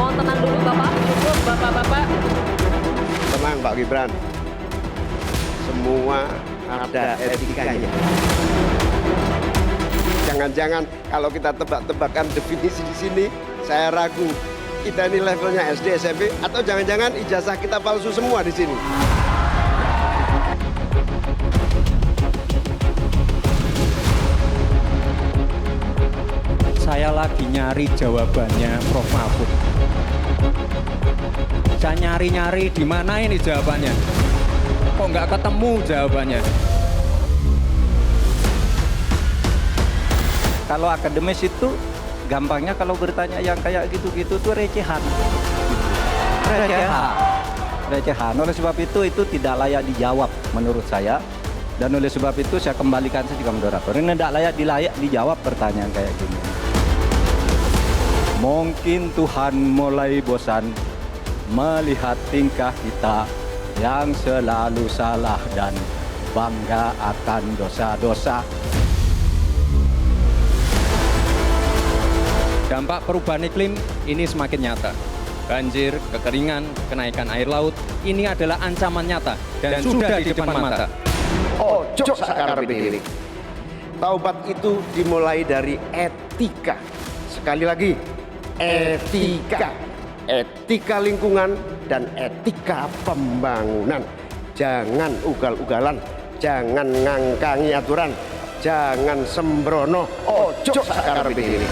Mohon tenang dulu Bapak, cukup Bapak-bapak. Tenang Pak Gibran, semua ada etikanya. Jangan-jangan kalau kita tebak-tebakan definisi di sini, saya ragu kita ini levelnya SD, SMP, atau jangan-jangan ijazah kita palsu semua di sini. Saya lagi nyari jawabannya Prof. Mahfud. Saya nyari-nyari di mana ini jawabannya. Kok nggak ketemu jawabannya? Kalau akademis itu gampangnya kalau bertanya yang kayak gitu-gitu tuh recehan. Recehan. Oleh sebab itu tidak layak dijawab menurut saya. Dan oleh sebab itu saya kembalikan saja ke moderator. Ini tidak layak dijawab pertanyaan kayak gini. Mungkin Tuhan mulai bosan melihat tingkah kita yang selalu salah dan bangga akan dosa-dosa. Dampak perubahan iklim ini semakin nyata. Banjir, kekeringan, kenaikan air laut, ini adalah ancaman nyata dan sudah di depan mata. Ojo sakar pilih. Taubat itu dimulai dari etika. Sekali lagi, etika. Etika lingkungan dan etika pembangunan. Jangan ugal-ugalan, jangan ngangkangi aturan, jangan sembrono. Ojo sakar pilih.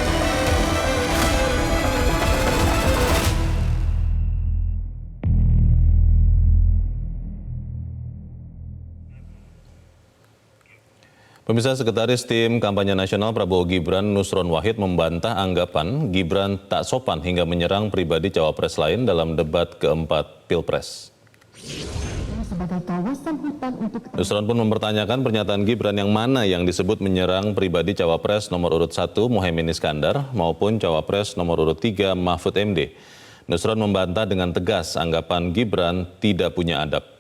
Pemirsa, Sekretaris Tim Kampanye Nasional Prabowo Gibran Nusron Wahid membantah anggapan Gibran tak sopan hingga menyerang pribadi cawapres lain dalam debat keempat Pilpres. Nusron pun mempertanyakan pernyataan Gibran yang mana yang disebut menyerang pribadi cawapres nomor urut 1 Muhaimin Iskandar maupun cawapres nomor urut 3 Mahfud MD. Nusron membantah dengan tegas anggapan Gibran tidak punya adab.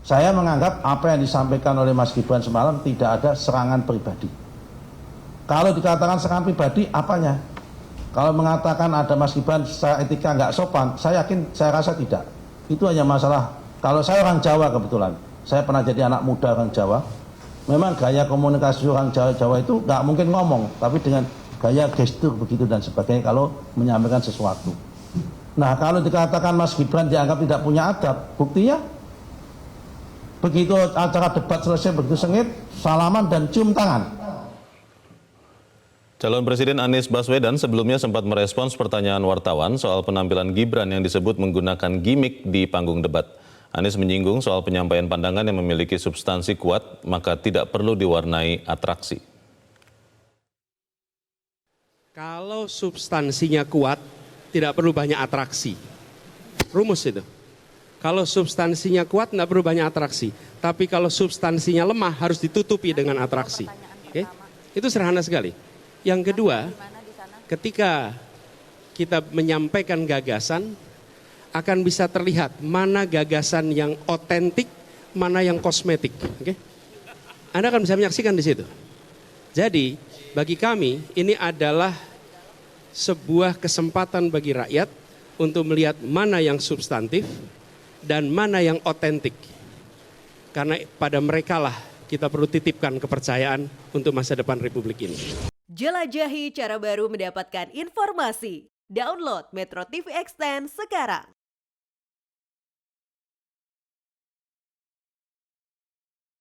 Saya menganggap apa yang disampaikan oleh Mas Gibran semalam tidak ada serangan pribadi. Kalau dikatakan serangan pribadi, apanya? Kalau mengatakan ada Mas Gibran secara etika nggak sopan, saya rasa tidak. Itu hanya masalah, kalau saya orang Jawa kebetulan, saya pernah jadi anak muda orang Jawa, memang gaya komunikasi orang Jawa itu nggak mungkin ngomong, tapi dengan gaya gestur begitu dan sebagainya kalau menyampaikan sesuatu. Nah, kalau dikatakan Mas Gibran dianggap tidak punya adab, buktinya begitu acara debat selesai begitu sengit, salaman dan cium tangan. Calon Presiden Anies Baswedan sebelumnya sempat merespons pertanyaan wartawan soal penampilan Gibran yang disebut menggunakan gimmick di panggung debat. Anies menyinggung soal penyampaian pandangan yang memiliki substansi kuat, maka tidak perlu diwarnai atraksi. Kalau substansinya kuat, tidak perlu banyak atraksi. Rumus itu. Kalau substansinya kuat, tidak perlu banyak atraksi. Tapi kalau substansinya lemah, harus ditutupi dengan atraksi. Oke? Itu sederhana sekali. Yang kedua, ketika kita menyampaikan gagasan, akan bisa terlihat mana gagasan yang otentik, mana yang kosmetik. Oke? Anda akan bisa menyaksikan di situ. Jadi, bagi kami, ini adalah sebuah kesempatan bagi rakyat untuk melihat mana yang substantif, dan mana yang otentik. Karena pada merekalah kita perlu titipkan kepercayaan untuk masa depan Republik ini. Jelajahi cara baru mendapatkan informasi. Download Metro TV Extend sekarang.